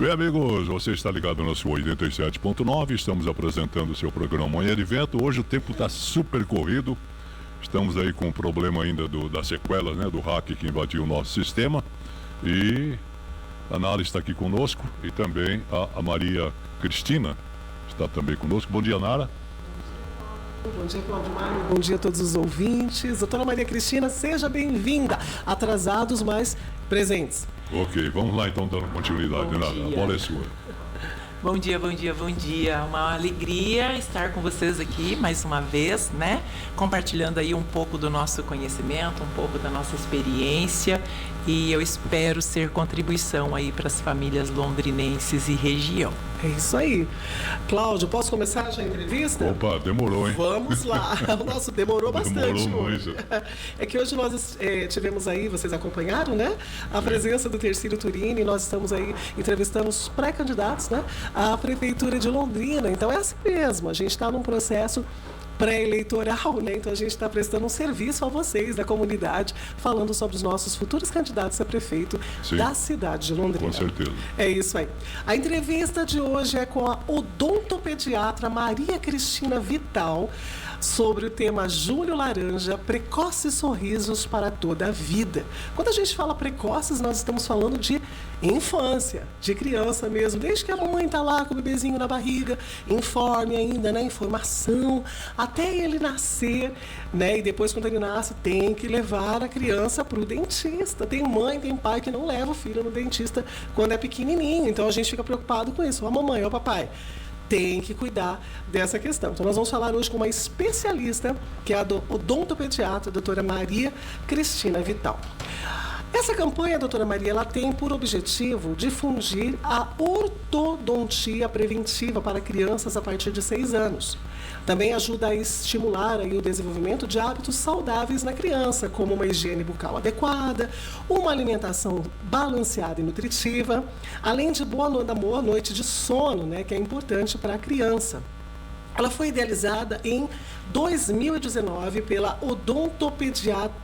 Bem, amigos, você está ligado no nosso 87.9, estamos apresentando o seu programa Manhã de Vento. Hoje o tempo está super corrido, estamos aí com o problema ainda das sequelas, né, do hack que invadiu o nosso sistema. E a Nara está aqui conosco e também a Maria Cristina está também conosco. Bom dia, Nara. Bom dia, Cláudio Mário. Bom dia a todos os ouvintes. Doutora Maria Cristina, seja bem-vinda. Atrasados, mas presentes. Ok, vamos lá então, dando continuidade. Nara, a bola é sua. Bom dia, bom dia, bom dia. Uma alegria estar com vocês aqui mais uma vez, né? Compartilhando aí um pouco do nosso conhecimento, um pouco da nossa experiência, e eu espero ser contribuição aí para as famílias londrinenses e região. É isso aí. Cláudio, posso começar já a entrevista? Opa, demorou, hein? Vamos lá. O nosso demorou bastante. Demorou muito. É que hoje nós tivemos aí, vocês acompanharam, né? A presença do Tercílio Turini, nós estamos aí entrevistando os pré-candidatos, né? À Prefeitura de Londrina. Então é assim mesmo, a gente está num processo pré-eleitoral, né? Então a gente está prestando um serviço a vocês da comunidade, falando sobre os nossos futuros candidatos a prefeito da cidade de Londrina. Com certeza. É isso aí. A entrevista de hoje é com a odontopediatra Maria Cristina Vital, sobre o tema Julho Laranja, precoces sorrisos para toda a vida. Quando a gente fala precoces, nós estamos falando de infância, de criança mesmo, desde que a mãe está lá com o bebezinho na barriga, informe ainda, né, informação, até ele nascer, né, e depois quando ele nasce tem que levar a criança para o dentista. Tem mãe, tem pai que não leva o filho no dentista quando é pequenininho, então a gente fica preocupado com isso. Ó, mamãe, ó, papai, tem que cuidar dessa questão. Então nós vamos falar hoje com uma especialista, que é a odontopediatra, a doutora Maria Cristina Vital. Essa campanha, doutora Maria, ela tem por objetivo difundir a ortodontia preventiva para crianças a partir de 6 anos. Também ajuda a estimular aí o desenvolvimento de hábitos saudáveis na criança, como uma higiene bucal adequada, uma alimentação balanceada e nutritiva, além de boa noite de sono, né, que é importante para a criança. Ela foi idealizada em 2019 pela odontopediatra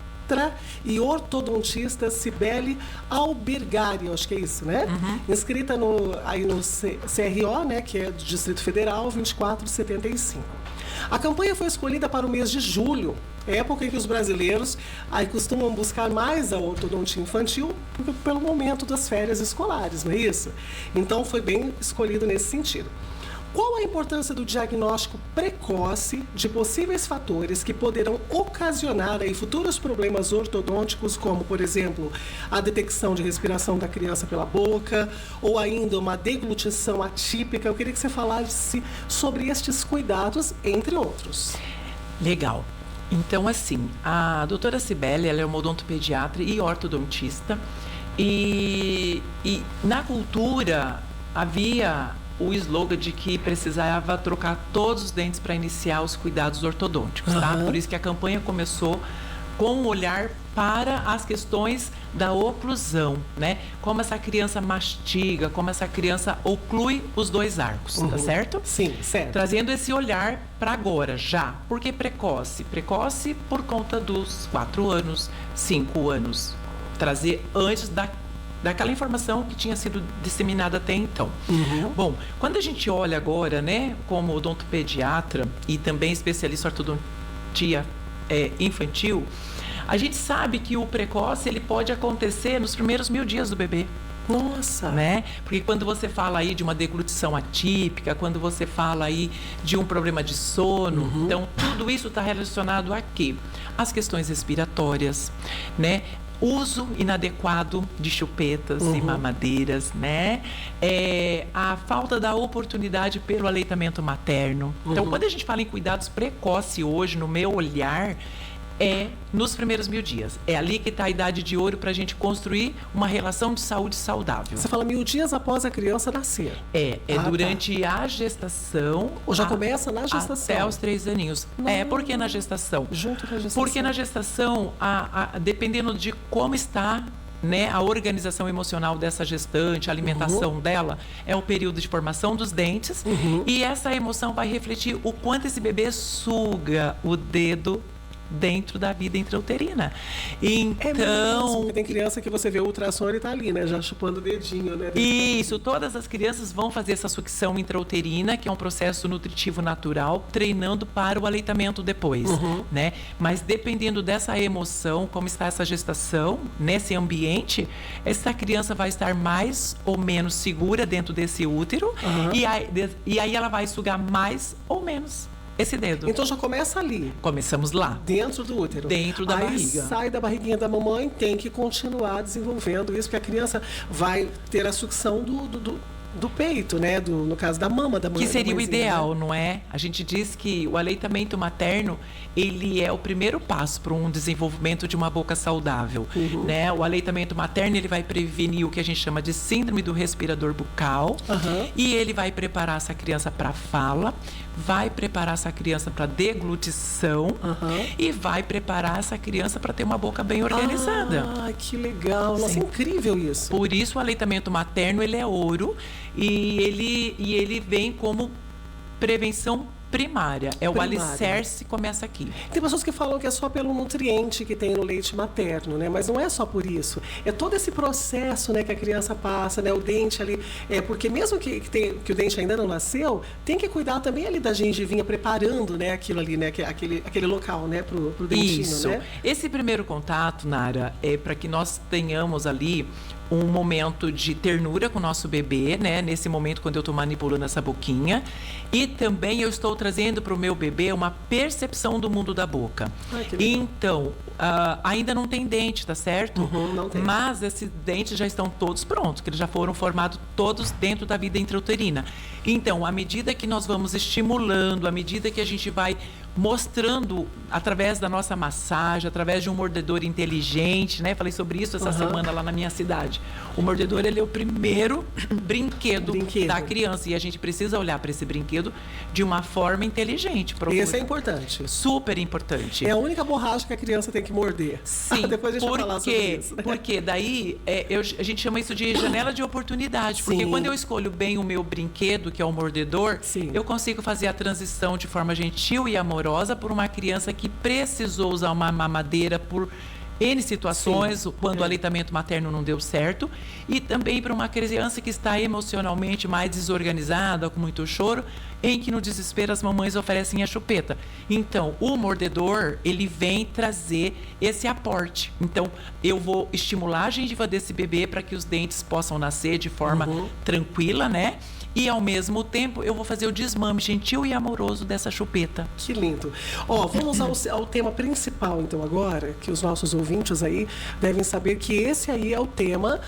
e ortodontista Cibele Albergari, acho que é isso, né? Inscrita aí no CRO, né, que é do Distrito Federal, 2475. A campanha foi escolhida para o mês de julho, época em que os brasileiros aí costumam buscar mais a ortodontia infantil pelo momento das férias escolares, não é isso? Então foi bem escolhido nesse sentido. Qual a importância do diagnóstico precoce de possíveis fatores que poderão ocasionar aí futuros problemas ortodônticos, como, por exemplo, a detecção de respiração da criança pela boca, ou ainda uma deglutição atípica? Eu queria que você falasse sobre estes cuidados, entre outros. Legal. Então, assim, a doutora Cibele, ela é uma odontopediatra e ortodontista, e na cultura havia o slogan de que precisava trocar todos os dentes para iniciar os cuidados ortodônticos, tá? Por isso que a campanha começou com um olhar para as questões da oclusão, né? Como essa criança mastiga, como essa criança oclui os 2 arcos, tá certo? Sim, certo. Trazendo esse olhar para agora, já. Por que precoce? Precoce por conta dos 4 anos, 5 anos. Trazer antes daquela informação que tinha sido disseminada até então. Bom, quando a gente olha agora, né, como odontopediatra e também especialista em ortodontia infantil, a gente sabe que o precoce ele pode acontecer nos primeiros 1000 dias do bebê. Nossa! Né? Porque quando você fala aí de uma deglutição atípica, quando você fala aí de um problema de sono, então tudo isso está relacionado a quê? As questões respiratórias, né? Uso inadequado de chupetas e mamadeiras, né? A falta da oportunidade pelo aleitamento materno. Então, quando a gente fala em cuidados precoce hoje, no meu olhar, é nos primeiros 1000 dias. É ali que está a idade de ouro para a gente construir uma relação de saúde saudável. Você fala 1000 dias após a criança nascer. Durante a gestação. Ou já começa na gestação? Até os 3 aninhos. Por que na gestação? Junto com a gestação. Porque na gestação, dependendo de como está, né, a organização emocional dessa gestante, a alimentação dela, é o período de formação dos dentes. E essa emoção vai refletir o quanto esse bebê suga o dedo dentro da vida intrauterina. É mesmo, Então, porque tem criança que você vê o ultrassom e tá ali, né? Já chupando o dedinho, né? isso, todas as crianças vão fazer essa sucção intrauterina, que é um processo nutritivo natural, treinando para o aleitamento depois, né? Mas dependendo dessa emoção, como está essa gestação, nesse ambiente, essa criança vai estar mais ou menos segura dentro desse útero, e aí ela vai sugar mais ou menos esse dedo. Então já começa ali, Começamos lá. dentro do útero. Dentro da Aí barriga. sai da barriguinha da mamãe, tem que continuar desenvolvendo isso, porque a criança vai ter a sucção do peito, né? No caso da mama da mãe. Que seria o mãezinha, ideal, né? não é? A gente diz que o aleitamento materno, ele é o primeiro passo para um desenvolvimento de uma boca saudável, né? O aleitamento materno, ele vai prevenir o que a gente chama de síndrome do respirador bucal, e ele vai preparar essa criança para fala, vai preparar essa criança para deglutição e vai preparar essa criança para ter uma boca bem organizada. Ah, que legal. Nossa, Sim. incrível isso. Por isso o aleitamento materno, ele é ouro, e ele vem como prevenção primária. É o Primária. alicerce, começa aqui. Tem pessoas que falam que é só pelo nutriente que tem no leite materno, né? Mas não é só por isso. É todo esse processo, né, que a criança passa, né? O dente ali. Porque mesmo que o dente ainda não nasceu, tem que cuidar também ali da gengivinha, preparando, né, aquilo ali, né? Aquele local, né, pro dentinho, Isso. né? Esse primeiro contato, Nara, é para que nós tenhamos ali um momento de ternura com o nosso bebê, né? Nesse momento, quando eu estou manipulando essa boquinha. E também eu estou trazendo para o meu bebê uma percepção do mundo da boca. Ai, que legal. Então, ainda não tem dente, tá certo? Não tem. Mas esses dentes já estão todos prontos, que eles já foram formados todos dentro da vida intrauterina. Então, à medida que nós vamos estimulando, à medida que a gente vai mostrando através da nossa massagem, através de um mordedor inteligente, né? Falei sobre isso essa semana lá na minha cidade. O mordedor, ele é o primeiro brinquedo da criança, e a gente precisa olhar para esse brinquedo de uma forma inteligente. Esse é importante. Super importante. É a única borracha que a criança tem que morder. Sim, Depois a gente vai falar sobre isso. Porque daí a gente chama isso de janela de oportunidade. Porque Sim. quando eu escolho bem o meu brinquedo, que é o mordedor, Sim. eu consigo fazer a transição de forma gentil e amorosa por uma criança que precisou usar uma mamadeira por N situações, Sim. quando o aleitamento materno não deu certo, e também para uma criança que está emocionalmente mais desorganizada, com muito choro, em que no desespero as mamães oferecem a chupeta. Então, o mordedor, ele vem trazer esse aporte. Então, eu vou estimular a gengiva desse bebê para que os dentes possam nascer de forma tranquila, né? E, ao mesmo tempo, eu vou fazer o desmame gentil e amoroso dessa chupeta. Que lindo. Ó, vamos ao tema principal, então, agora, que os nossos ouvintes aí devem saber que esse aí é o tema,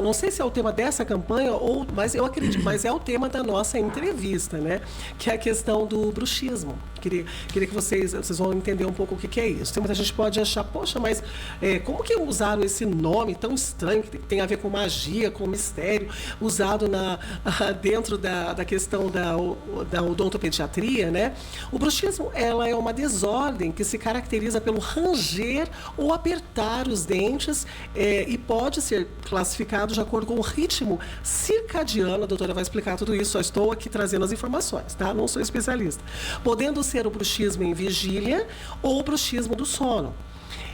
não sei se é o tema dessa campanha, mas eu acredito, mas é o tema da nossa entrevista, né? Que é a questão do bruxismo. Queria que vocês vão entender um pouco o que é isso. Tem muita gente que pode achar, poxa, mas como que usaram esse nome tão estranho, que tem a ver com magia, com mistério, usado dentro da questão da odontopediatria, né? O bruxismo, ela é uma desordem que se caracteriza pelo ranger ou apertar os dentes e pode ser classificado de acordo com o ritmo circadiano. A doutora vai explicar tudo isso, só estou aqui trazendo as informações, tá? Não sou especialista. Podendo ser o bruxismo em vigília ou o bruxismo do sono.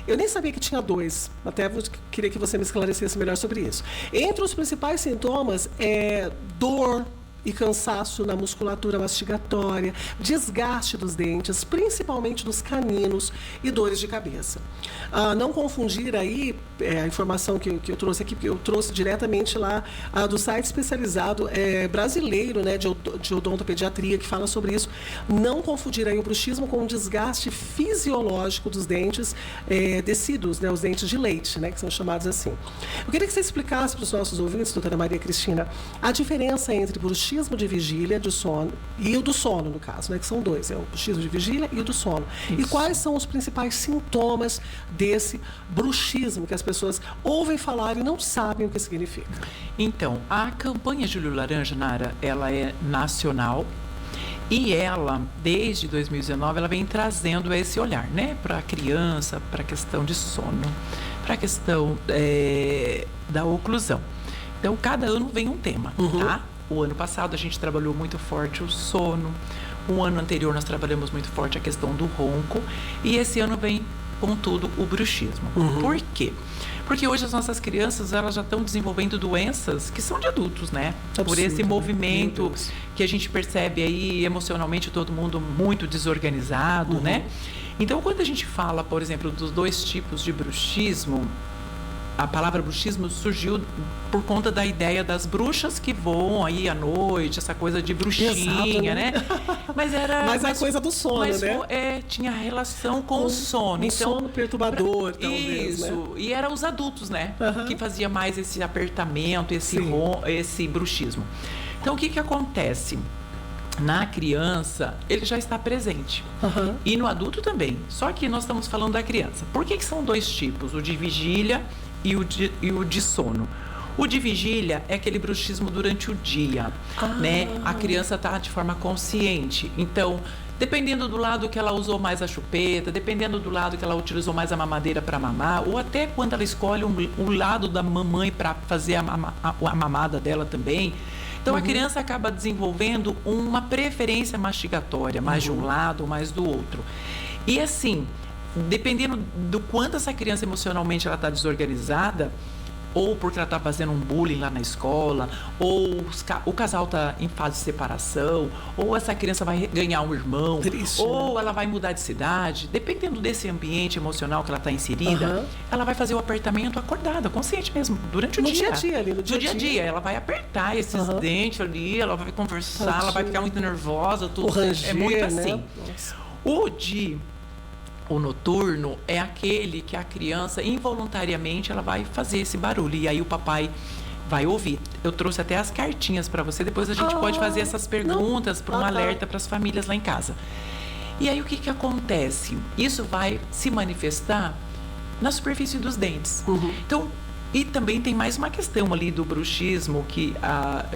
Eu nem sabia que tinha dois, até queria que você me esclarecesse melhor sobre isso. Entre os principais sintomas é dor e cansaço na musculatura mastigatória, desgaste dos dentes, principalmente dos caninos, e dores de cabeça. Não confundir aí a informação que eu trouxe aqui, porque eu trouxe diretamente lá do site especializado brasileiro, né, de odontopediatria, que fala sobre isso. Não confundir aí o bruxismo com o desgaste fisiológico dos dentes decíduos, né, os dentes de leite, né, que são chamados assim. Eu queria que você explicasse para os nossos ouvintes, doutora Maria Cristina, a diferença entre bruxismo de vigília, de sono, e o do sono, no caso, né, que são dois, é o bruxismo de vigília e o do sono. Isso. E quais são os principais sintomas desse bruxismo que as pessoas ouvem falar e não sabem o que significa? Então, a campanha Júlio Laranja, Nara, ela é nacional e ela, desde 2019, ela vem trazendo esse olhar, né, para a criança, para a questão de sono, para a questão da oclusão. Então, cada ano vem um tema, tá? O ano passado a gente trabalhou muito forte o sono. Um ano anterior nós trabalhamos muito forte a questão do ronco. E esse ano vem, contudo, o bruxismo. Por quê? Porque hoje as nossas crianças, elas já estão desenvolvendo doenças que são de adultos, né? Absurdo, por esse né? movimento que a gente percebe aí, emocionalmente, todo mundo muito desorganizado, né? Então, quando a gente fala, por exemplo, dos 2 tipos de bruxismo, a palavra bruxismo surgiu por conta da ideia das bruxas que voam aí à noite, essa coisa de bruxinha, Exato, né? Mas a coisa do sono, né? Tinha relação com o sono. Um Então, sono perturbador, talvez, isso. né? E eram os adultos, né? Que fazia mais esse apertamento, esse bruxismo. Então, o que acontece? Na criança, ele já está presente. E no adulto também. Só que nós estamos falando da criança. Por que são 2 tipos? O de vigília e o de sono. O de vigília é aquele bruxismo durante o dia, né? A criança está de forma consciente. Então, dependendo do lado que ela usou mais a chupeta, dependendo do lado que ela utilizou mais a mamadeira para mamar, ou até quando ela escolhe o lado da mamãe para fazer a mamada dela também. Então, a criança acaba desenvolvendo uma preferência mastigatória, mais de um lado ou mais do outro. E assim, dependendo do quanto essa criança emocionalmente ela está desorganizada, ou porque ela está fazendo um bullying lá na escola, ou o casal está em fase de separação, ou essa criança vai ganhar um irmão, Triste, ou ela vai mudar de cidade, dependendo desse ambiente emocional que ela está inserida, ela vai fazer o apertamento acordada, consciente mesmo, durante o dia. No dia a dia, ali, no dia a dia. Ela vai apertar esses dentes ali, ela vai conversar, ela vai ficar muito nervosa, tudo. Ranger, é muito assim. né? Nossa. O noturno é aquele que a criança, involuntariamente, ela vai fazer esse barulho. E aí o papai vai ouvir. Eu trouxe até as cartinhas para você. Depois a gente pode fazer essas perguntas para um alerta para as famílias lá em casa. E aí o que acontece? Isso vai se manifestar na superfície dos dentes. Então, e também tem mais uma questão ali do bruxismo que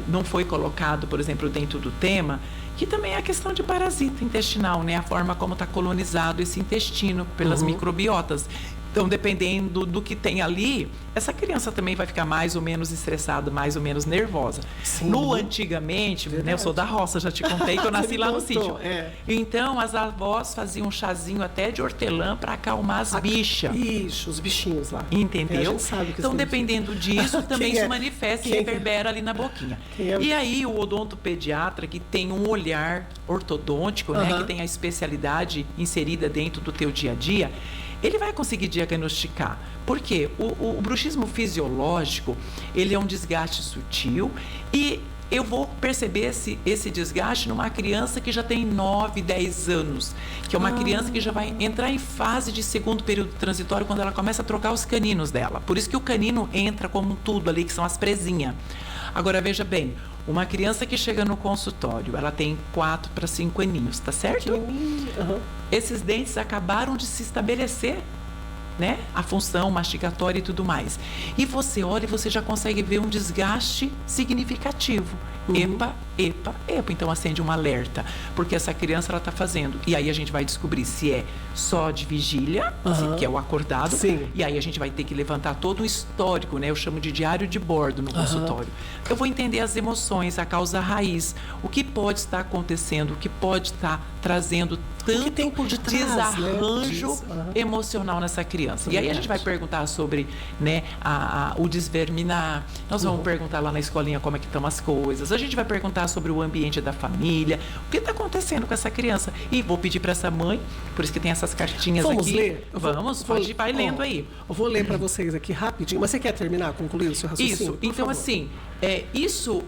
não foi colocado, por exemplo, dentro do tema, que também é a questão de parasita intestinal, né? A forma como está colonizado esse intestino pelas microbiotas. Então, dependendo do que tem ali, essa criança também vai ficar mais ou menos estressada, mais ou menos nervosa. Sim. Antigamente, né, eu sou da roça, já te contei que eu nasci lá no sítio. Então, as avós faziam um chazinho até de hortelã para acalmar as bichas. Isso, os bichinhos lá. Entendeu? A gente sabe que então, dependendo disso, também se manifesta e reverbera ali na boquinha. E aí, o odontopediatra, que tem um olhar ortodôntico, né, que tem a especialidade inserida dentro do teu dia a dia, ele vai conseguir diagnosticar. Por quê? O bruxismo fisiológico, ele é um desgaste sutil e eu vou perceber esse desgaste numa criança que já tem 9, 10 anos, que é uma criança que já vai entrar em fase de segundo período transitório quando ela começa a trocar os caninos dela. Por isso que o canino entra como um tudo ali, que são as presinhas. Agora, veja bem, uma criança que chega no consultório, ela tem 4 para 5 aninhos, tá certo? Esses dentes acabaram de se estabelecer, né? A função mastigatória e tudo mais. E você olha e você já consegue ver um desgaste significativo. Epa, epa, epa. Então acende um alerta, porque essa criança ela está fazendo. E aí a gente vai descobrir se é só de vigília, que é o acordado. E aí a gente vai ter que levantar todo um histórico, né? Eu chamo de diário de bordo no consultório. Eu vou entender as emoções, a causa raiz, o que pode estar acontecendo, o que pode estar trazendo tanto tem por detrás, desarranjo né, emocional nessa criança. E aí a gente vai perguntar sobre, né, o desverminar. Nós vamos perguntar lá na escolinha como é que estão as coisas. A gente vai perguntar sobre o ambiente da família, o que está acontecendo com essa criança. E vou pedir para essa mãe, por isso que tem essas cartinhas Vamos aqui. ler? Vai lendo aí. Eu vou ler para vocês aqui rapidinho. Mas você quer terminar, concluir o seu raciocínio? Isso. Então, assim, isso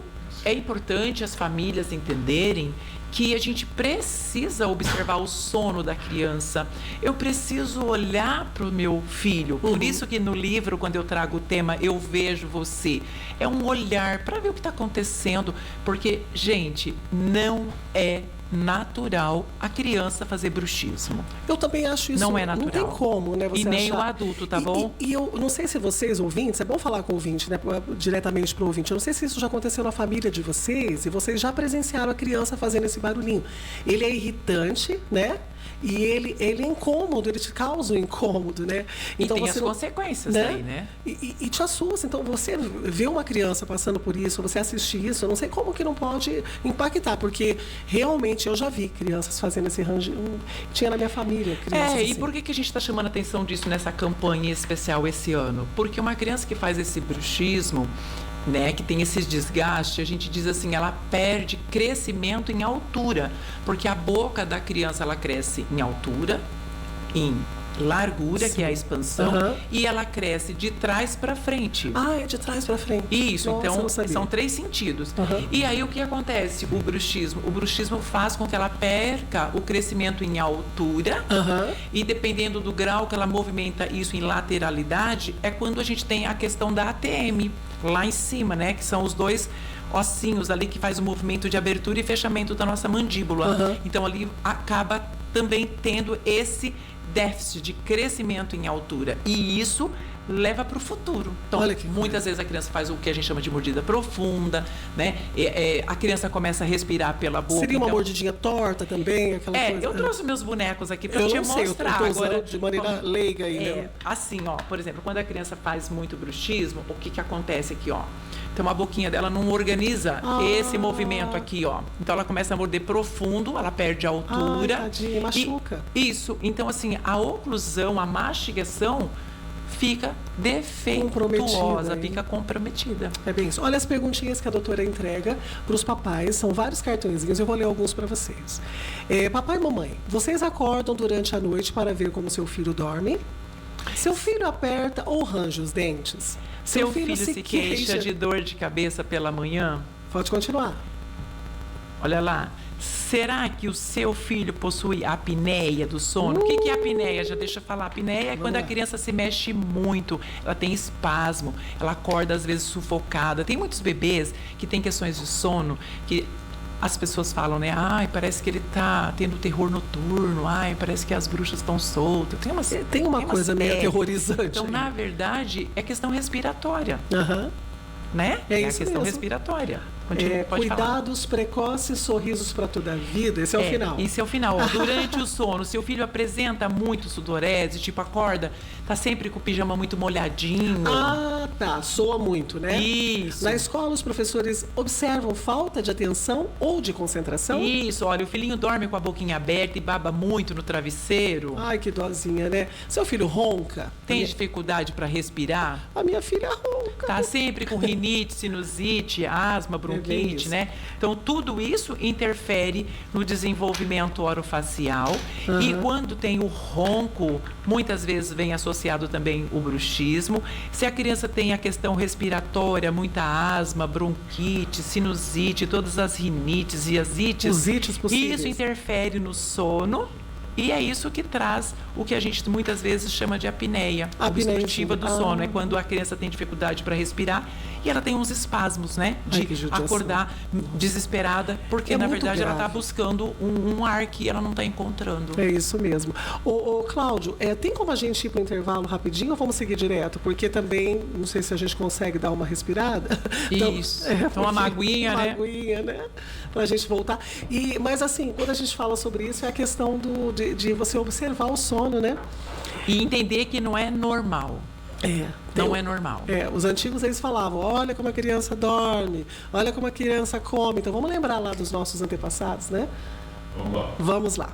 é importante as famílias entenderem que a gente precisa observar o sono da criança. Eu preciso olhar para o meu filho. Por isso que no livro, quando eu trago o tema Eu Vejo Você, é um olhar para ver o que está acontecendo. Porque, gente, não é natural a criança fazer bruxismo. Eu também acho isso. Não é natural. Não tem como, né? Você e nem achar. o adulto, tá bom? E eu não sei se vocês, ouvintes, é bom falar com o ouvinte, né? Diretamente para o ouvinte. Eu não sei se isso já aconteceu na família de vocês e vocês já presenciaram a criança fazendo esse barulhinho. Ele é irritante, né? E ele é incômodo, ele te causa um incômodo, né? Então, e tem as consequências aí, né? E te assusta. Então, você vê uma criança passando por isso, você assistir isso, eu não sei como que não pode impactar, porque realmente Gente, eu já vi crianças fazendo esse range. Tinha na minha família crianças E assim. por que a gente está chamando a atenção disso nessa campanha especial esse ano? Porque uma criança que faz esse bruxismo, né, que tem esse desgaste, a gente diz assim, ela perde crescimento em altura, porque a boca da criança ela cresce em altura, em largura, Sim. que é a expansão, Aham. e ela cresce de trás para frente. É de trás para frente. Isso, Nossa, eu então não sabia. são 3 sentidos. Aham. E aí o que acontece? O bruxismo faz com que ela perca o crescimento em altura. Aham. E dependendo do grau que ela movimenta isso em lateralidade, é quando a gente tem a questão da ATM lá em cima, né? Que são os 2 ossinhos ali que faz o movimento de abertura e fechamento da nossa mandíbula. Aham. Então ali acaba também tendo esse déficit de crescimento em altura. E isso leva para o futuro. Então, Olha que muitas vezes a criança faz o que a gente chama de mordida profunda, né? A criança começa a respirar pela boca. Seria uma então, mordidinha torta também, aquela coisa. eu trouxe meus bonecos aqui para Eu te não sei, eu mostrar tô usando agora. de maneira leiga ainda. Assim, ó, por exemplo, quando a criança faz muito bruxismo, o que acontece aqui, ó? Então a boquinha dela não organiza esse movimento aqui, ó. Então ela começa a morder profundo, ela perde a altura. Tadinha, machuca. Isso. Então, assim, a oclusão, a mastigação fica Comprometida, defeituosa, hein? fica comprometida. É bem isso. Olha as perguntinhas que a doutora entrega para os papais. São vários cartõezinhos, eu vou ler alguns para vocês. Papai e mamãe, vocês acordam durante a noite para ver como seu filho dorme? Seu filho aperta ou range os dentes? Seu filho se queixa de dor de cabeça pela manhã? Pode continuar. Olha lá. Será que o seu filho possui apneia do sono? O que é apneia? Já deixa eu falar. Apneia é quando a criança se mexe muito, ela tem espasmo, ela acorda às vezes sufocada. Tem muitos bebês que têm questões de sono que as pessoas falam, né? Ai, parece que ele tá tendo terror noturno. Ai, parece que as bruxas estão soltas. Tem uma coisa meio aterrorizante. Então, na verdade, é questão respiratória, Aham. né? É a isso questão mesmo. respiratória. Pode falar. Cuidados precoces, sorrisos para toda a vida. Esse é o final. Esse é o final. Ó. Durante o sono, seu filho apresenta muito sudorese, tipo acorda, tá sempre com o pijama muito molhadinho. Tá. Soa muito, né? Isso. Na escola, os professores observam falta de atenção ou de concentração? Isso, olha, o filhinho dorme com a boquinha aberta e baba muito no travesseiro. Ai, que dozinha, né? Seu filho ronca? Tem dificuldade para respirar? A minha filha ronca. Tá sempre com rinite, sinusite, asma, bronquite, né? Então, tudo isso interfere no desenvolvimento orofacial. E quando tem o ronco, muitas vezes vem associado também o bruxismo. Se a criança tem a questão respiratória, muita asma, bronquite, sinusite, todas as rinites e as ites, Os ites possíveis. isso interfere no sono. E é isso que traz o que a gente muitas vezes chama de apneia obstrutiva do sono. É quando a criança tem dificuldade para respirar e ela tem uns espasmos, né? Ai, que De judiação. acordar desesperada, porque É na muito verdade ela está grave. buscando um ar que ela não está encontrando. É isso mesmo. Ô, Cláudio, tem como a gente ir para o intervalo rapidinho ou vamos seguir direto? Porque também, não sei se a gente consegue dar uma respirada. Isso. Então, uma aguinha, né? Uma aguinha, né? Para a gente voltar. Mas assim, quando a gente fala sobre isso, é a questão de você observar o sono, né? E entender que não é normal. Não é normal. Os antigos eles falavam, olha como a criança dorme, olha como a criança come. Então vamos lembrar lá dos nossos antepassados, né? Vamos lá. Vamos lá.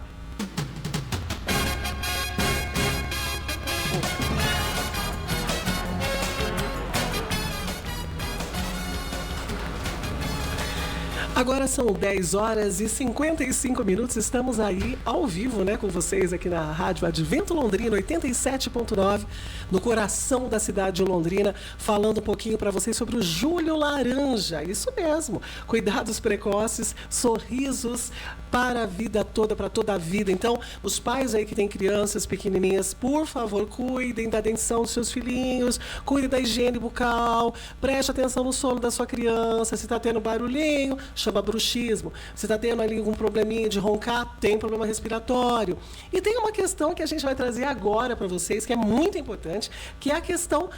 Agora são 10 horas e 55 minutos. Estamos aí ao vivo, né, com vocês aqui na Rádio Advento Londrina 87.9, no coração da cidade de Londrina, falando um pouquinho para vocês sobre o Julho Laranja. Isso mesmo. Cuidados precoces, sorrisos para a vida toda, para toda a vida. Então, os pais aí que têm crianças pequenininhas, por favor, cuidem da dentição dos seus filhinhos, cuidem da higiene bucal, preste atenção no sono da sua criança. Se está tendo barulhinho, chama bruxismo. Se está tendo ali algum probleminha de roncar, tem problema respiratório. E tem uma questão que a gente vai trazer agora para vocês, que é muito importante, que é a questão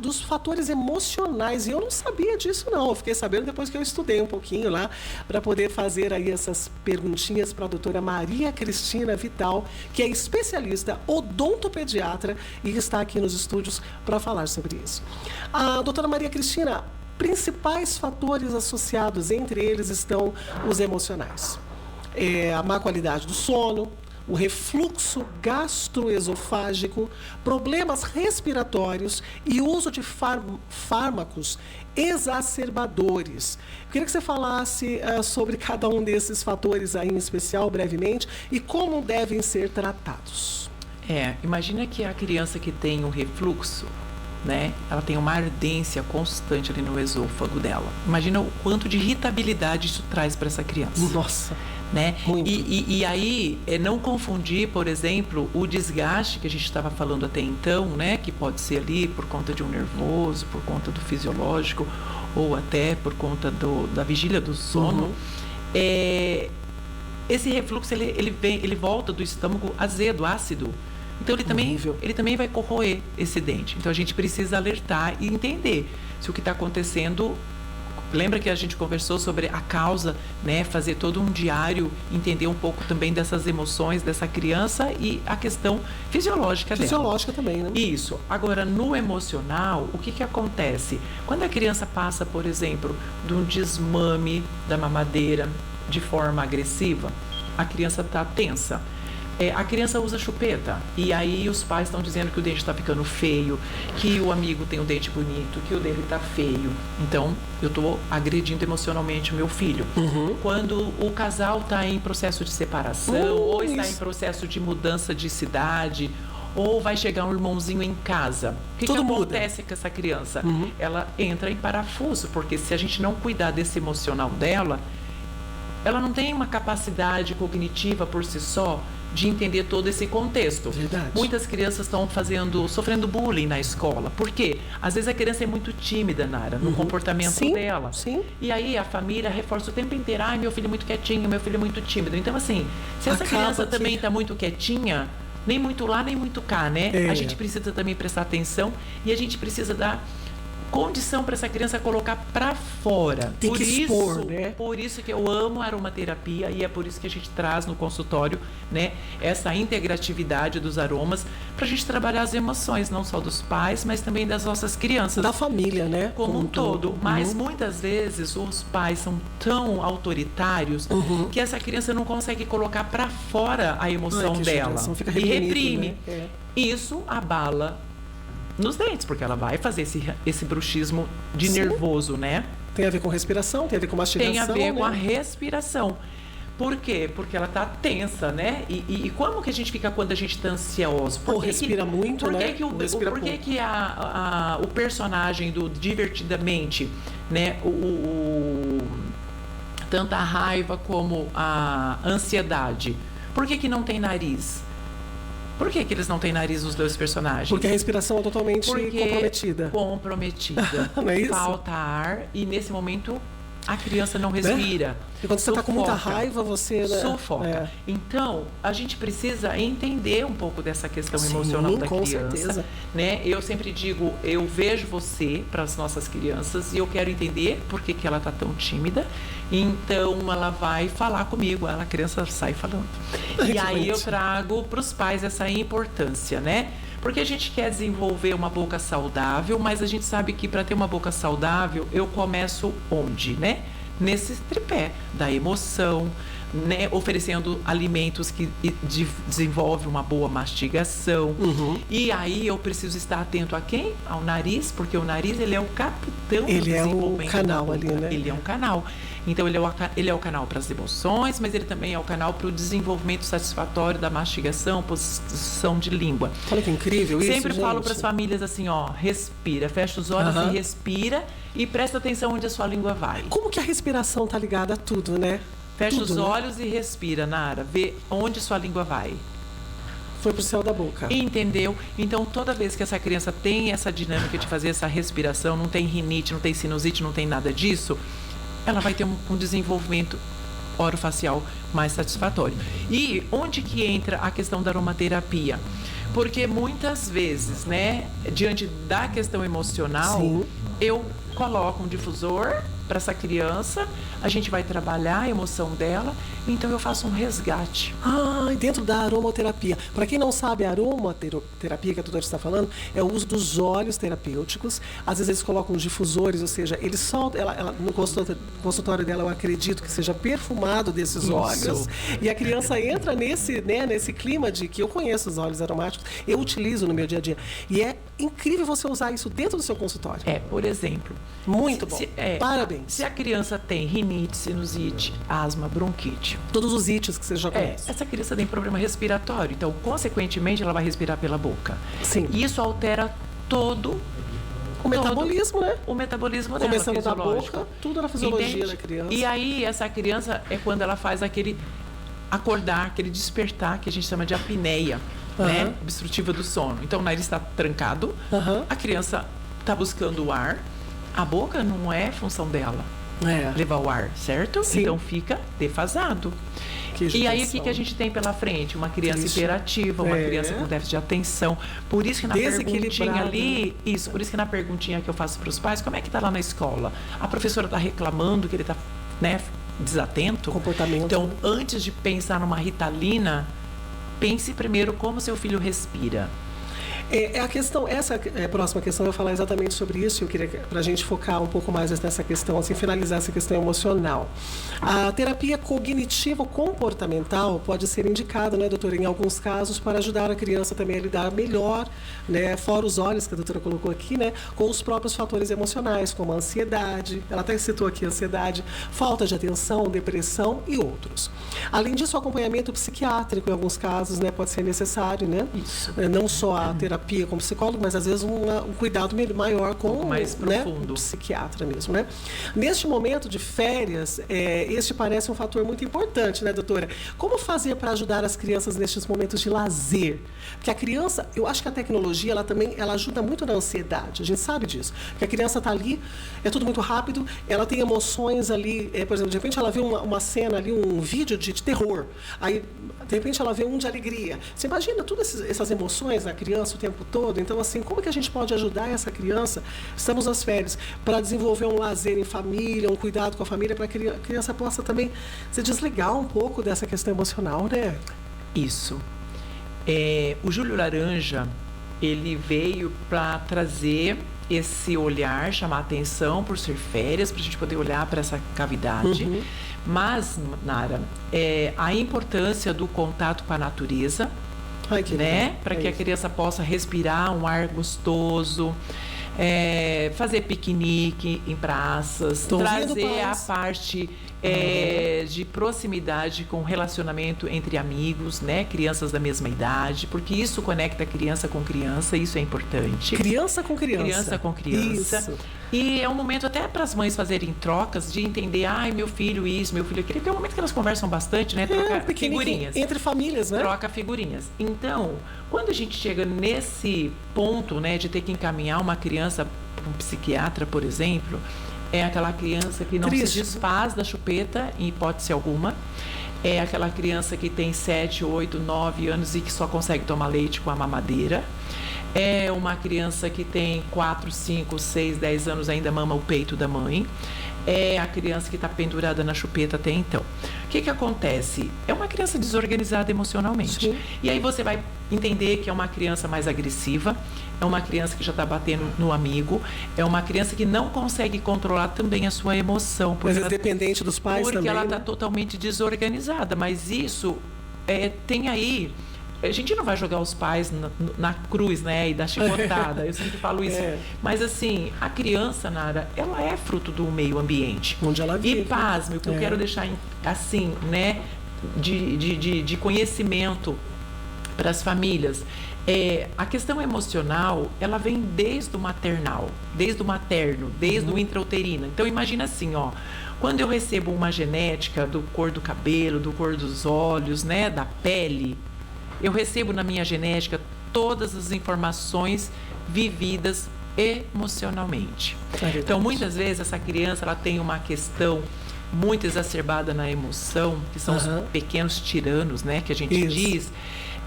dos fatores emocionais. E eu não sabia disso, não. Eu fiquei sabendo depois que eu estudei um pouquinho lá, para poder fazer aí essas perguntinhas para a doutora Maria Cristina Vital, que é especialista odontopediatra e está aqui nos estúdios para falar sobre isso. A doutora Maria Cristina, principais fatores associados, entre eles estão os emocionais. a má qualidade do sono, o refluxo gastroesofágico, problemas respiratórios e uso de fármacos exacerbadores. Eu queria que você falasse sobre cada um desses fatores aí em especial, brevemente, e como devem ser tratados. Imagina que a criança que tem um refluxo, né, ela tem uma ardência constante ali no esôfago dela. Imagina o quanto de irritabilidade isso traz para essa criança. Nossa, né? Muito. E aí, não confundir, por exemplo, o desgaste que a gente estava falando até então, né, que pode ser ali por conta de um nervoso, por conta do fisiológico, ou até por conta da vigília do sono. Esse refluxo, ele volta do estômago azedo, ácido. Então, ele também vai corroer esse dente. Então, a gente precisa alertar e entender se o que está acontecendo. Lembra que a gente conversou sobre a causa, né? Fazer todo um diário, entender um pouco também dessas emoções dessa criança e a questão fisiológica dela. Fisiológica também, né? Isso. Agora, no emocional, o que acontece? Quando a criança passa, por exemplo, de um desmame da mamadeira de forma agressiva, a criança está tensa. A criança usa chupeta e aí os pais estão dizendo que o dente está ficando feio, que o amigo tem o dente bonito, que o dele está feio. Então, eu estou agredindo emocionalmente o meu filho. Quando o casal está em processo de separação, ou está em processo de mudança de cidade, ou vai chegar um irmãozinho em casa. O que acontece com essa criança? Ela entra em parafuso, porque se a gente não cuidar desse emocional dela, ela não tem uma capacidade cognitiva por si só de entender todo esse contexto. Verdade. Muitas crianças estão sofrendo bullying na escola. Por quê? Às vezes a criança é muito tímida, Nara, no comportamento dela. Sim. E aí a família reforça o tempo inteiro: ai, meu filho é muito quietinho, meu filho é muito tímido. Então, assim, se essa criança também está muito quietinha, nem muito lá, nem muito cá, né? A gente precisa também prestar atenção e a gente precisa dar condição para essa criança colocar para fora. Tem que expor, né? Por isso que eu amo a aromaterapia e é por isso que a gente traz no consultório, né, essa integratividade dos aromas para a gente trabalhar as emoções, não só dos pais, mas também das nossas crianças. Da família, né? Como um todo. Mas muitas vezes os pais são tão autoritários que essa criança não consegue colocar para fora a emoção dela. Fica e reprime. Né? Isso abala nos dentes, porque ela vai fazer esse bruxismo de nervoso, né? Tem a ver com respiração, tem a ver com mastigação. Tem a ver com né? a respiração. Por quê? Porque ela tá tensa, né? E como que a gente fica quando a gente tá ansioso? Respira muito, por né? Que o personagem do Divertidamente, né? Tanto a raiva como a ansiedade, por que não tem nariz? Por que eles não têm nariz, os dois personagens? Porque a respiração é totalmente comprometida. Não é isso? Falta ar e nesse momento a criança não respira. E quando você está com muita raiva, você... Né? Sufoca. Então, a gente precisa entender um pouco dessa questão emocional da criança. Certeza. Né? Eu sempre digo, eu vejo você para as nossas crianças e eu quero entender por que ela está tão tímida. Então, ela vai falar comigo. A criança sai falando. E aí eu trago para os pais essa importância, né? Porque a gente quer desenvolver uma boca saudável, mas a gente sabe que para ter uma boca saudável, eu começo onde, né? Nesse tripé da emoção, né? Oferecendo alimentos que desenvolvem uma boa mastigação. E aí eu preciso estar atento a quem? Ao nariz, porque o nariz, ele é o capitão do desenvolvimento. Ele é o canal ali, né? Ele é um canal. Então, ele é o canal para as emoções, mas ele também é o canal para o desenvolvimento satisfatório da mastigação, posição de língua. Olha que incrível isso, Sempre falo para as famílias assim, ó, respira, fecha os olhos e respira e presta atenção onde a sua língua vai. Como que a respiração tá ligada a tudo, né? Fecha os olhos e respira, Nara. Vê onde sua língua vai. Foi pro céu da boca. Entendeu? Então, toda vez que essa criança tem essa dinâmica de fazer essa respiração, não tem rinite, não tem sinusite, não tem nada disso, ela vai ter um desenvolvimento orofacial mais satisfatório. E onde que entra a questão da aromaterapia? Porque muitas vezes, né, diante da questão emocional, eu coloco um difusor para essa criança, a gente vai trabalhar a emoção dela, então eu faço um resgate. Ah, e dentro da aromaterapia. Para quem não sabe, a aromaterapia que a doutora está falando é o uso dos óleos terapêuticos. Às vezes eles colocam difusores, ou seja, eles soltam, no consultório dela, eu acredito que seja perfumado desses Isso. óleos. E a criança entra nesse clima de que eu conheço os óleos aromáticos, eu utilizo no meu dia a dia. E é incrível você usar isso dentro do seu consultório. Por exemplo. Muito bom. Parabéns. Se a criança tem rinite, sinusite, asma, bronquite. Todos os ites que você já conhece. Essa criança tem problema respiratório, então, consequentemente, ela vai respirar pela boca. Sim. Isso altera todo o metabolismo, né? O metabolismo dela, começando da fisiológico. boca, tudo na fisiologia Entende? da criança. E aí, essa criança é quando ela faz aquele acordar, aquele despertar, que a gente chama de apneia, né? Obstrutiva do sono. Então, o nariz está trancado, a criança está buscando o ar, a boca não é função dela. Levar o ar, certo? Sim. Então fica defasado. E aí o que a gente tem pela frente? Uma criança hiperativa, uma criança com déficit de atenção. Por isso que na perguntinha ali, por isso que na perguntinha que eu faço para os pais, como é que tá lá na escola? A professora está reclamando que ele está, né, desatento? Comportamento. Então, antes de pensar numa Ritalina, pense primeiro como seu filho respira. Essa é a próxima questão, eu vou falar exatamente sobre isso. Eu queria, para a gente focar um pouco mais nessa questão, assim, finalizar essa questão emocional. A terapia cognitivo-comportamental pode ser indicada, né, doutora, em alguns casos, para ajudar a criança também a lidar melhor, né, fora os olhos que a doutora colocou aqui, né, com os próprios fatores emocionais, como a ansiedade, ela até citou aqui a ansiedade, falta de atenção, depressão e outros. Além disso, o acompanhamento psiquiátrico, em alguns casos, né, pode ser necessário, né? Isso. Não só a terapia como psicólogo, mas às vezes um cuidado maior com mais profundo. Um psiquiatra mesmo, né? Neste momento de férias, este parece um fator muito importante, né, doutora? Como fazer para ajudar as crianças nestes momentos de lazer? Porque a criança, eu acho que a tecnologia, ela ajuda muito na ansiedade, a gente sabe disso. Porque a criança está ali, é tudo muito rápido, ela tem emoções ali, por exemplo, de repente ela vê uma cena ali, um vídeo de terror, aí de repente ela vê um de alegria. Você imagina todas essas emoções na criança o tempo todo? Então, assim, como que a gente pode ajudar essa criança? Estamos nas férias, para desenvolver um lazer em família, um cuidado com a família, para que a criança possa também se desligar um pouco dessa questão emocional, né? Isso. O Júlio Laranja, ele veio para trazer esse olhar, chamar atenção por ser férias, para a gente poder olhar para essa cavidade. Mas, Nara, a importância do contato com a natureza, né? Para que a criança possa respirar um ar gostoso, fazer piquenique em praças, trazer a parte de proximidade com relacionamento entre amigos, né? Crianças da mesma idade, porque isso conecta criança com criança, isso é importante. Criança com criança. Criança com criança. Isso. E é um momento até para as mães fazerem trocas, de entender, meu filho isso, meu filho aquilo, que é um momento que elas conversam bastante, né? Troca figurinhas. Entre famílias, né? Troca figurinhas. Então, quando a gente chega nesse ponto, né, de ter que encaminhar uma criança para um psiquiatra, por exemplo, é aquela criança que não se desfaz da chupeta, em hipótese alguma. É aquela criança que tem 7, 8, 9 anos e que só consegue tomar leite com a mamadeira. É uma criança que tem 4, 5, 6, 10 anos, ainda mama o peito da mãe. É a criança que está pendurada na chupeta até então. O que acontece? É uma criança desorganizada emocionalmente. Sim. E aí você vai entender que é uma criança mais agressiva, é uma criança que já está batendo no amigo, é uma criança que não consegue controlar também a sua emoção. Mas é dependente dos pais porque também. Porque ela está né? totalmente desorganizada. Mas isso tem aí... A gente não vai jogar os pais na cruz, né? E da chicotada. Eu sempre falo isso. Mas, assim, a criança, Nara, ela é fruto do meio ambiente. Onde ela vive. E pasme, o que eu quero deixar, assim, né? De conhecimento para as famílias. A questão emocional, ela vem desde o maternal, desde o materno, desde o intrauterino. Então, imagina assim, ó. Quando eu recebo uma genética do cor do cabelo, do cor dos olhos, né? Da pele... Eu recebo na minha genética todas as informações vividas emocionalmente. Então, muitas vezes, essa criança ela tem uma questão muito exacerbada na emoção, que são os pequenos tiranos, né, que a gente diz.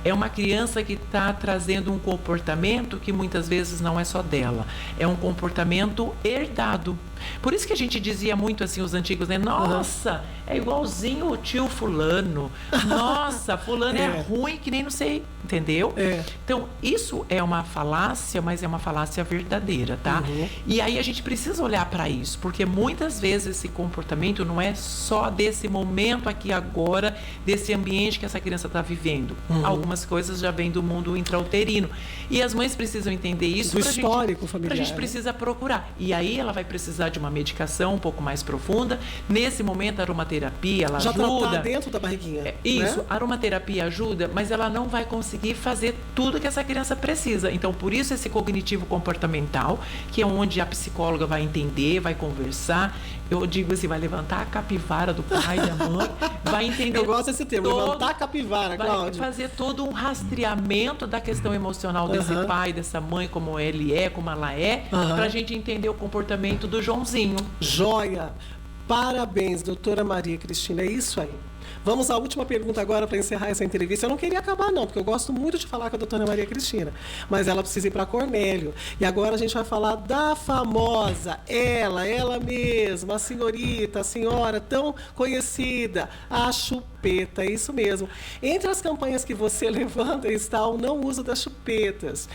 É uma criança que está trazendo um comportamento que muitas vezes não é só dela. É um comportamento herdado. Por isso que a gente dizia muito assim, os antigos, né? Nossa, é igualzinho o tio fulano. Nossa, fulano é ruim que nem não sei, entendeu? Então, isso é uma falácia, mas é uma falácia verdadeira, tá? E aí a gente precisa olhar para isso, porque muitas vezes esse comportamento não é só desse momento aqui agora, desse ambiente que essa criança está vivendo. Algumas coisas já vêm do mundo intrauterino. E as mães precisam entender isso. Do histórico familiar. A gente precisa procurar. E aí ela vai precisar de uma medicação um pouco mais profunda. Nesse momento, a aromaterapia, ela já ajuda. Já dentro da barriguinha. Isso, né? a aromaterapia ajuda, mas ela não vai conseguir fazer tudo que essa criança precisa. Então, por isso esse cognitivo comportamental, que é onde a psicóloga vai entender, vai conversar. Eu digo assim, vai levantar a capivara do pai e da mãe, vai entender. Eu gosto desse termo, levantar a capivara, Cláudia. Vai fazer todo um rastreamento da questão emocional desse pai, dessa mãe, como ele é, como ela é, pra gente entender o comportamento do Joãozinho. Joia! Parabéns, doutora Maria Cristina, é isso aí. Vamos à última pergunta agora para encerrar essa entrevista. Eu não queria acabar não, porque eu gosto muito de falar com a doutora Maria Cristina, mas ela precisa ir para Cornélio. E agora a gente vai falar da famosa, ela mesma, a senhorita, a senhora tão conhecida, a chupeta, é isso mesmo. Entre as campanhas que você levanta está o não uso das chupetas.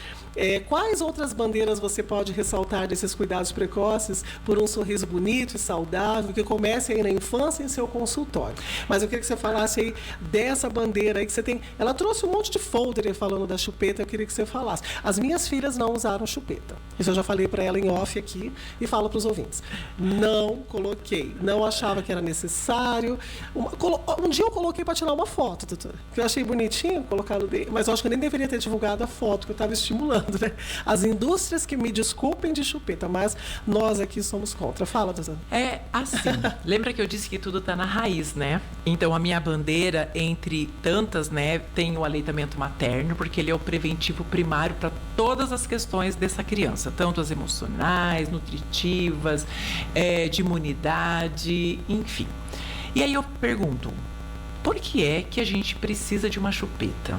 Quais outras bandeiras você pode ressaltar desses cuidados precoces por um sorriso bonito e saudável que comece aí na infância em seu consultório? Mas eu queria que você falasse aí dessa bandeira aí que você tem. Ela trouxe um monte de folder falando da chupeta, eu queria que você falasse. As minhas filhas não usaram chupeta. Isso eu já falei para ela em off aqui e falo para os ouvintes. Não coloquei, não achava que era necessário. Um dia eu coloquei para tirar uma foto, doutora, que eu achei bonitinho colocado dele, mas eu acho que eu nem deveria ter divulgado a foto que eu estava estimulando. Né? As indústrias que me desculpem de chupeta, mas nós aqui somos contra. Fala, doutora. É assim, lembra que eu disse que tudo está na raiz, né? Então, a minha bandeira, entre tantas, né, tem o aleitamento materno, porque ele é o preventivo primário para todas as questões dessa criança, tanto as emocionais, nutritivas, de imunidade, enfim. E aí eu pergunto, por que é que a gente precisa de uma chupeta?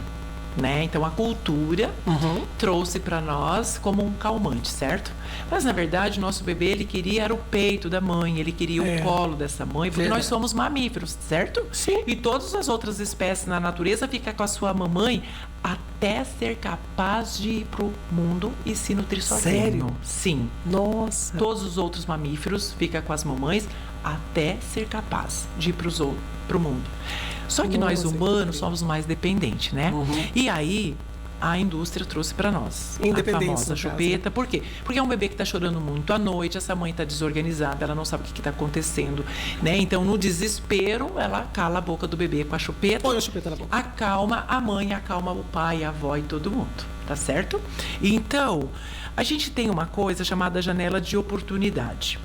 Né? Então a cultura trouxe para nós como um calmante, certo? Mas na verdade nosso bebê ele queria era o peito da mãe, ele queria o colo dessa mãe, porque nós somos mamíferos, certo? Sim. E todas as outras espécies na natureza ficam com a sua mamãe até ser capaz de ir pro mundo e se nutrir sozinho. Sério? Sim. Nossa. Todos os outros mamíferos ficam com as mamães até ser capaz de ir pro mundo. Só que nós humanos somos mais dependentes, né? E aí a indústria trouxe para nós a famosa chupeta. Por quê? Porque é um bebê que está chorando muito à noite, essa mãe está desorganizada, ela não sabe o que está acontecendo, né? Então, no desespero, ela cala a boca do bebê com a chupeta. Põe a chupeta na boca. Acalma a mãe, acalma o pai, a avó e todo mundo, tá certo? Então, a gente tem uma coisa chamada janela de oportunidade.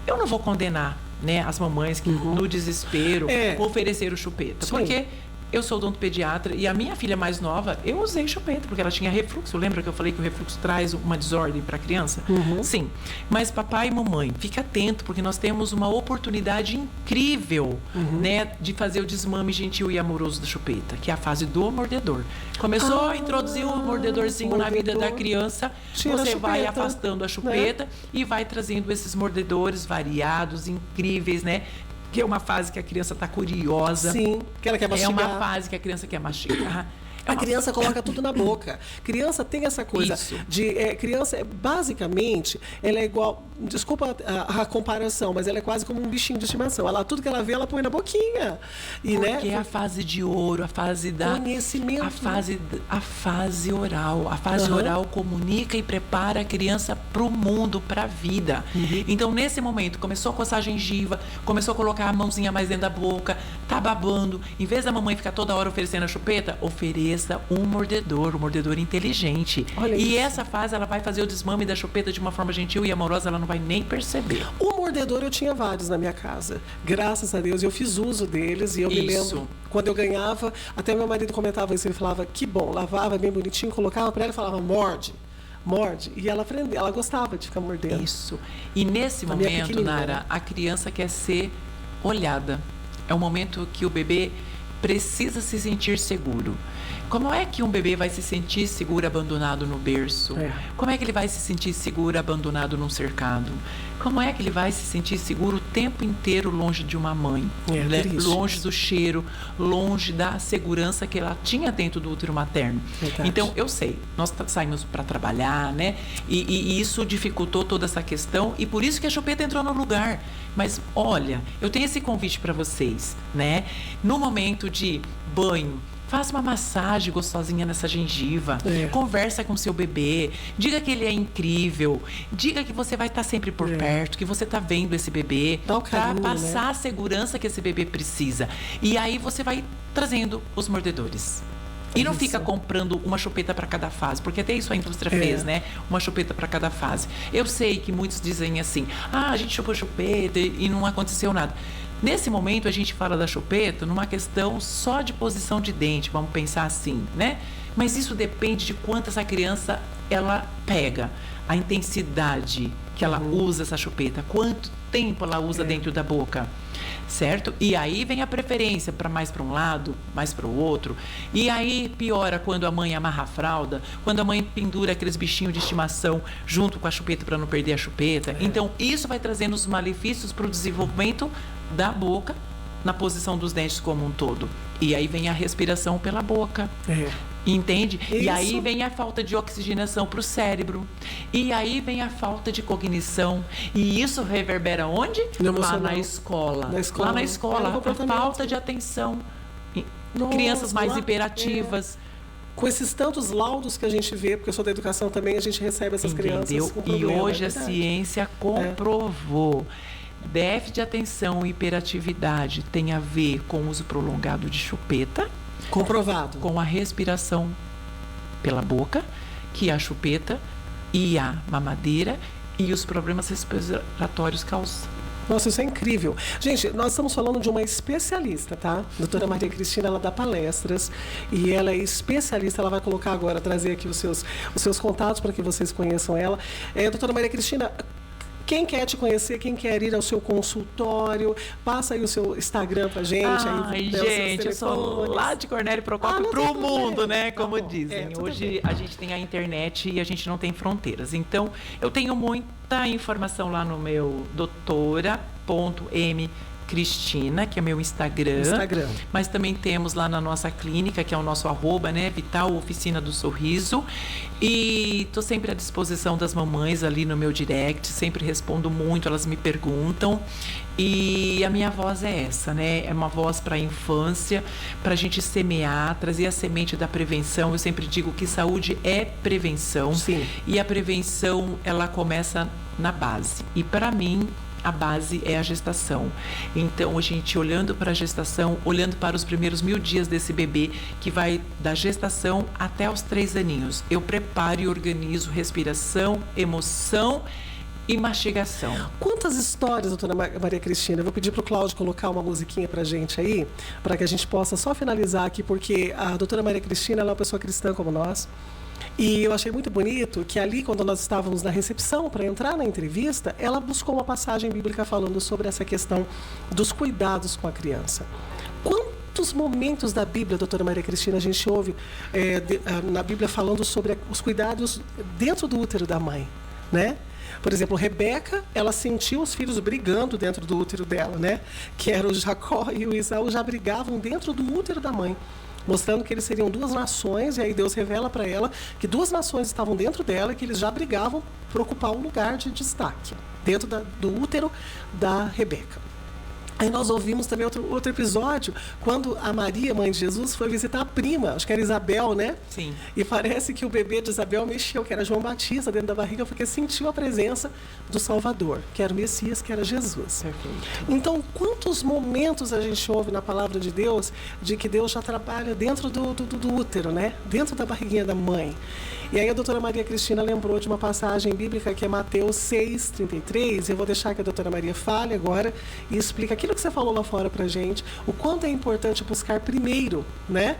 Eu não vou condenar, né, as mamães que no desespero ofereceram chupeta. Sim. Porque eu sou odontopediatra e a minha filha mais nova, eu usei chupeta, porque ela tinha refluxo. Lembra que eu falei que o refluxo traz uma desordem para a criança? Sim. Mas papai e mamãe, fica atento, porque nós temos uma oportunidade incrível, né, de fazer o desmame gentil e amoroso da chupeta, que é a fase do mordedor. Começou a introduzir um mordedorzinho na vida da criança, você vai afastando a chupeta, né, e vai trazendo esses mordedores variados, incríveis, né? Que é uma fase que a criança está curiosa. Sim, que ela quer mastigar. É uma fase que a criança quer mastigar. A criança coloca tudo na boca. Criança tem essa coisa de... criança, basicamente, ela é igual... Desculpa a comparação, mas ela é quase como um bichinho de estimação. Ela, tudo que ela vê, ela põe na boquinha. E, porque é a fase de ouro, a fase da... Conhecimento. A fase oral. A fase oral comunica e prepara a criança para o mundo, para a vida. Então, nesse momento, começou a coçar a gengiva, começou a colocar a mãozinha mais dentro da boca, tá babando. Em vez da mamãe ficar toda hora oferecendo a chupeta, ofereça um mordedor inteligente. Olha e isso. essa fase ela vai fazer o desmame da chupeta de uma forma gentil e amorosa, ela não vai nem perceber. O mordedor eu tinha vários na minha casa. Graças a Deus eu fiz uso deles e eu me lembro quando eu ganhava, até meu marido comentava isso, ele falava que bom, lavava bem bonitinho, colocava para ela e falava morde. E ela aprendeu, ela gostava de ficar mordendo. Isso. E nesse momento, Nara, a criança quer ser olhada. É um momento que o bebê precisa se sentir seguro. Como é que um bebê vai se sentir seguro abandonado no berço? Como é que ele vai se sentir seguro abandonado num cercado? Como é que ele vai se sentir seguro o tempo inteiro longe de uma mãe? Longe do cheiro, longe da segurança que ela tinha dentro do útero materno. Verdade. Então, eu sei, nós saímos para trabalhar, né? E isso dificultou toda essa questão e por isso que a chupeta entrou no lugar. Mas, olha, eu tenho esse convite para vocês, né? No momento de banho, faça uma massagem gostosinha nessa gengiva. Conversa com seu bebê. Diga que ele é incrível. Diga que você vai estar sempre por perto, que você está vendo esse bebê. Para passar a segurança que esse bebê precisa. E aí você vai trazendo os mordedores. E não fica comprando uma chupeta para cada fase, porque até isso a indústria fez, né? Uma chupeta para cada fase. Eu sei que muitos dizem assim, a gente chupou chupeta e não aconteceu nada. Nesse momento, a gente fala da chupeta numa questão só de posição de dente, vamos pensar assim, né? Mas isso depende de quanto essa criança, ela pega, a intensidade que ela usa essa chupeta, quanto tempo ela usa dentro da boca, certo? E aí vem a preferência para mais para um lado, mais para o outro. E aí piora quando a mãe amarra a fralda, quando a mãe pendura aqueles bichinhos de estimação junto com a chupeta para não perder a chupeta. Então, isso vai trazendo os malefícios para o desenvolvimento da boca na posição dos dentes como um todo. E aí vem a respiração pela boca. Entende? Isso. E aí vem a falta de oxigenação para o cérebro. E aí vem a falta de cognição. E isso reverbera onde? Lá na escola. Lá na escola. A falta de atenção. Crianças mais hiperativas. Com esses tantos laudos que a gente vê, porque eu sou da educação também, a gente recebe essas crianças com problema. E hoje a ciência comprovou. Déficit de atenção e hiperatividade tem a ver com o uso prolongado de chupeta. Comprovado. Com a respiração pela boca, que a chupeta e a mamadeira e os problemas respiratórios causam. Nossa, isso é incrível. Gente, nós estamos falando de uma especialista, tá? Doutora Maria Cristina, ela dá palestras e ela é especialista, ela vai colocar agora, trazer aqui os seus contatos para que vocês conheçam ela. Doutora Maria Cristina, quem quer te conhecer, quem quer ir ao seu consultório, passa aí o seu Instagram pra gente. Ai, gente, eu sou lá de Cornélio Procópio pro mundo, né? Como dizem. Hoje a gente tem a internet e a gente não tem fronteiras. Então, eu tenho muita informação lá no meu doutora.m Cristina, que é meu Instagram. Mas também temos lá na nossa clínica, que é o nosso @ né? Vital Oficina do Sorriso. E estou sempre à disposição das mamães ali no meu direct, sempre respondo muito, elas me perguntam. E a minha voz é essa, né? É uma voz para a infância, para a gente semear, trazer a semente da prevenção. Eu sempre digo que saúde é prevenção. Sim. E a prevenção, ela começa na base. E para mim, a base é a gestação. Então, a gente olhando para a gestação, olhando para os primeiros 1000 dias desse bebê, que vai da gestação até os 3 aninhos, eu preparo e organizo respiração, emoção e mastigação. Quantas histórias, doutora Maria Cristina? Eu vou pedir para o Cláudio colocar uma musiquinha para a gente aí, para que a gente possa só finalizar aqui, porque a doutora Maria Cristina, ela é uma pessoa cristã como nós. E eu achei muito bonito que ali, quando nós estávamos na recepção para entrar na entrevista, ela buscou uma passagem bíblica falando sobre essa questão dos cuidados com a criança. Quantos momentos da Bíblia, doutora Maria Cristina, a gente ouve na Bíblia falando sobre os cuidados dentro do útero da mãe, né? Por exemplo, Rebeca, ela sentiu os filhos brigando dentro do útero dela, né? Que era o Jacó e o Isaú, já brigavam dentro do útero da mãe, mostrando que eles seriam 2 nações, e aí Deus revela para ela que 2 nações estavam dentro dela e que eles já brigavam por ocupar um lugar de destaque dentro do útero da Rebeca. Aí nós ouvimos também outro episódio, quando a Maria, mãe de Jesus, foi visitar a prima, acho que era Isabel, né? Sim. E parece que o bebê de Isabel mexeu, que era João Batista, dentro da barriga, porque sentiu a presença do Salvador, que era o Messias, que era Jesus. Perfeito. Então, quantos momentos a gente ouve na palavra de Deus, de que Deus já trabalha dentro do útero, né? Dentro da barriguinha da mãe. E aí a doutora Maria Cristina lembrou de uma passagem bíblica que é Mateus 6,33. Eu vou deixar que a doutora Maria fale agora e explique aquilo que você falou lá fora pra gente, o quanto é importante buscar primeiro, né?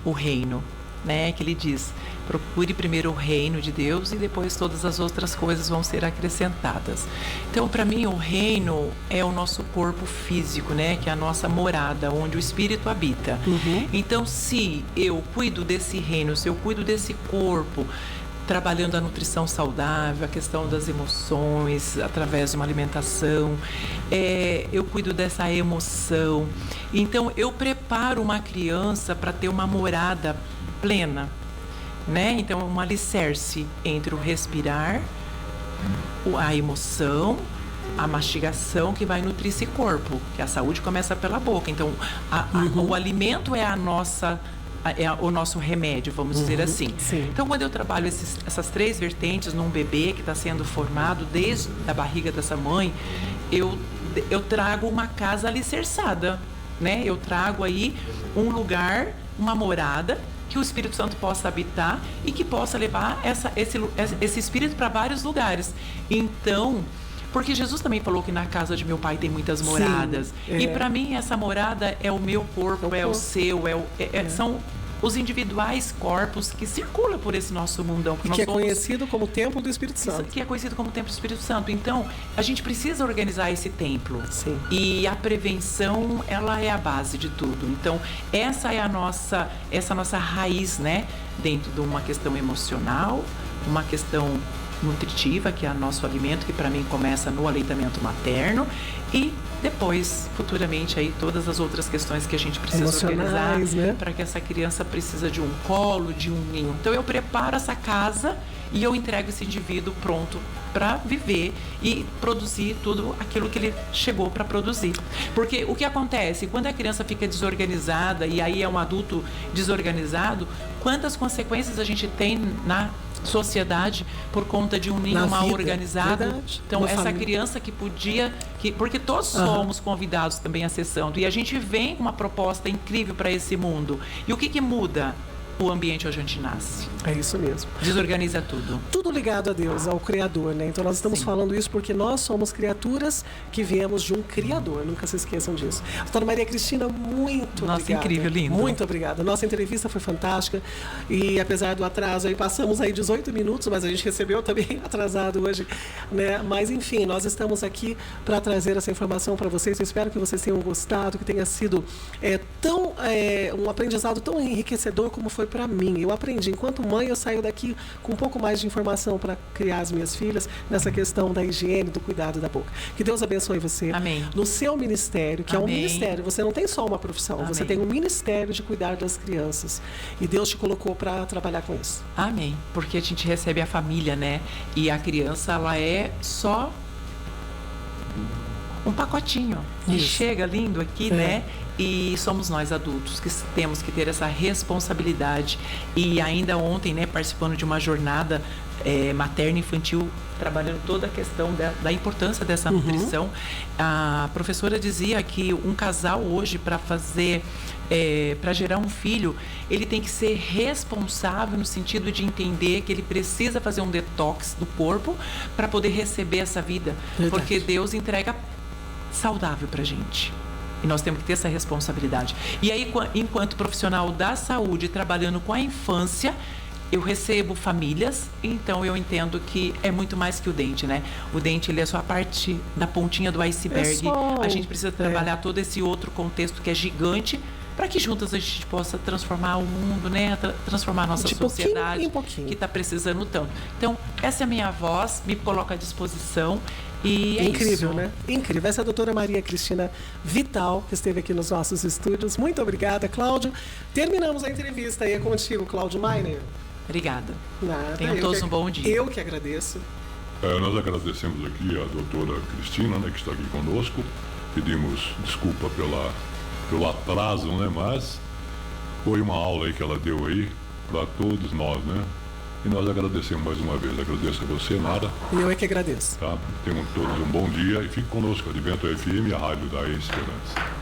O reino. né? Que ele diz: procure primeiro o reino de Deus e depois todas as outras coisas vão ser acrescentadas. Então, para mim, o reino é o nosso corpo físico, né? Que é a nossa morada, onde o Espírito habita. Então, se eu cuido desse reino, se eu cuido desse corpo, trabalhando a nutrição saudável, a questão das emoções, através de uma alimentação, eu cuido dessa emoção. Então, eu preparo uma criança para ter uma morada plena, né? Então, um alicerce entre o respirar, a emoção, a mastigação, que vai nutrir esse corpo, que a saúde começa pela boca. Então, o alimento é o nosso remédio, vamos dizer assim. Sim. Então, quando eu trabalho essas 3 vertentes num bebê que está sendo formado desde a barriga dessa mãe, eu trago uma casa alicerçada, né? Eu trago aí um lugar, uma morada, que o Espírito Santo possa habitar e que possa levar esse Espírito para vários lugares. Então, porque Jesus também falou que na casa de meu pai tem muitas moradas. E para mim essa morada é o meu corpo, é o seu, são os individuais corpos que circulam por esse nosso mundão. Que é conhecido como Templo do Espírito Santo. Que é conhecido como Templo do Espírito Santo. Então, a gente precisa organizar esse templo. Sim. E a prevenção, ela é a base de tudo. Então, essa é a nossa raiz, né? Dentro de uma questão emocional, uma questão nutritiva, que é o nosso alimento, que para mim começa no aleitamento materno, e depois, futuramente, aí todas as outras questões que a gente precisa organizar, né? Para que essa criança precisa de um colo, de um ninho. Então eu preparo essa casa e eu entrego esse indivíduo pronto para viver e produzir tudo aquilo que ele chegou para produzir. Porque o que acontece? Quando a criança fica desorganizada e aí é um adulto desorganizado, quantas consequências a gente tem na sociedade por conta de um ninho mal organizado? Verdade. Então, essa criança que podia... porque todos somos convidados também acessando. E a gente vem com uma proposta incrível para esse mundo. E o que muda? O ambiente onde a gente nasce. É isso mesmo. Desorganiza tudo. Tudo ligado a Deus, ao Criador, né? Então nós estamos falando isso porque nós somos criaturas que viemos de um Criador. Nunca se esqueçam disso. Doutora Maria Cristina, muito obrigada. Nossa, incrível, lindo. Muito obrigada. Nossa entrevista foi fantástica. E apesar do atraso, aí passamos aí 18 minutos, mas a gente recebeu também atrasado hoje, né? Mas enfim, nós estamos aqui para trazer essa informação para vocês. Eu espero que vocês tenham gostado, que tenha sido um aprendizado tão enriquecedor como foi para mim. Eu aprendi. Enquanto mãe, eu saio daqui com um pouco mais de informação para criar as minhas filhas nessa questão da higiene, do cuidado da boca. Que Deus abençoe você. Amém. No seu ministério, que é um ministério. Você não tem só uma profissão. Amém. Você tem um ministério de cuidar das crianças. E Deus te colocou para trabalhar com isso. Amém. Porque a gente recebe a família, né? E a criança, ela é só um pacotinho. E chega lindo aqui, né? E somos nós adultos que temos que ter essa responsabilidade. E ainda ontem, né, participando de uma jornada materna infantil, trabalhando toda a questão da importância dessa nutrição, a professora dizia que um casal hoje, para gerar um filho, ele tem que ser responsável no sentido de entender que ele precisa fazer um detox do corpo para poder receber essa vida. Verdade. Porque Deus entrega saudável pra gente. E nós temos que ter essa responsabilidade. E aí, enquanto profissional da saúde, trabalhando com a infância, eu recebo famílias, então eu entendo que é muito mais que o dente, né? O dente, ele é só a parte da pontinha do iceberg. A gente precisa trabalhar todo esse outro contexto que é gigante, para que juntas a gente possa transformar o mundo, né? Transformar a nossa sociedade, que está precisando tanto. Então, essa é a minha voz, me coloco à disposição. E incrível, isso. Né? Incrível. Essa é a doutora Maria Cristina Vital, que esteve aqui nos nossos estúdios. Muito obrigada, Cláudio. Terminamos a entrevista aí. É contigo, Cláudio Mainer. Obrigada. Nada. Tenham todos um bom dia. Eu que agradeço. Nós agradecemos aqui a doutora Cristina, né, que está aqui conosco. Pedimos desculpa pelo atraso, né? Mas foi uma aula aí que ela deu aí para todos nós, né? E nós agradecemos mais uma vez. Agradeço a você, Nara. Eu é que agradeço. Tá? Tenham todos um bom dia e fique conosco. Advento FM, a rádio da Esperança.